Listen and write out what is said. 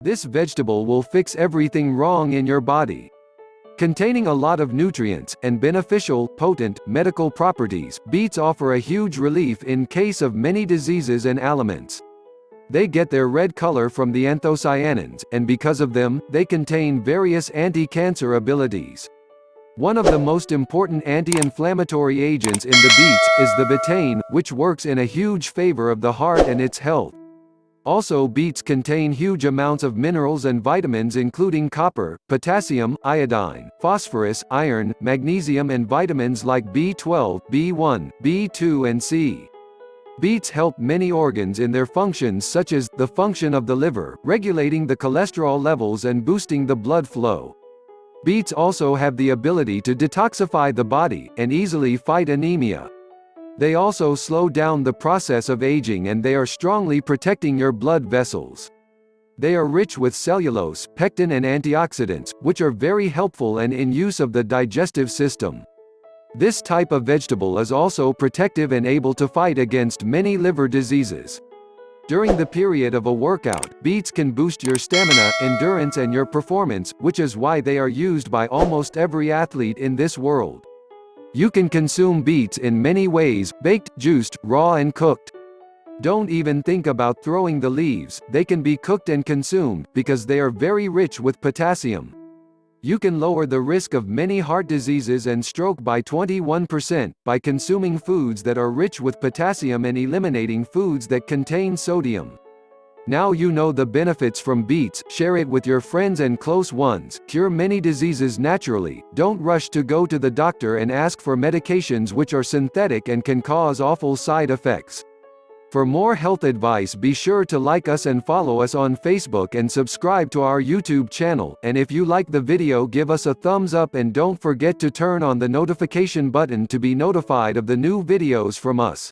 This vegetable will fix everything wrong in your body. Containing a lot of nutrients, and beneficial, potent, medical properties, beets offer a huge relief in case of many diseases and ailments. They get their red color from the anthocyanins, and because of them, they contain various anti-cancer abilities. One of the most important anti-inflammatory agents in the beets is the betaine, which works in a huge favor of the heart and its health. Also, beets contain huge amounts of minerals and vitamins including copper, potassium, iodine, phosphorus, iron, magnesium and vitamins like B12, B1, B2 and C. Beets help many organs in their functions such as, the function of the liver, regulating the cholesterol levels and boosting the blood flow. Beets also have the ability to detoxify the body, and easily fight anemia. They also slow down the process of aging and they are strongly protecting your blood vessels. They are rich with cellulose, pectin and antioxidants, which are very helpful and in use of the digestive system. This type of vegetable is also protective and able to fight against many liver diseases. During the period of a workout, beets can boost your stamina, endurance and your performance, which is why they are used by almost every athlete in this world. You can consume beets in many ways: baked, juiced, raw and cooked. Don't even think about throwing the leaves, they can be cooked and consumed, because they are very rich with potassium. You can lower the risk of many heart diseases and stroke by 21%, by consuming foods that are rich with potassium and eliminating foods that contain sodium. Now you know the benefits from beets, share it with your friends and close ones, cure many diseases naturally, don't rush to go to the doctor and ask for medications which are synthetic and can cause awful side effects. For more health advice, be sure to like us and follow us on Facebook and subscribe to our YouTube channel, and if you like the video, give us a thumbs up and don't forget to turn on the notification button to be notified of the new videos from us.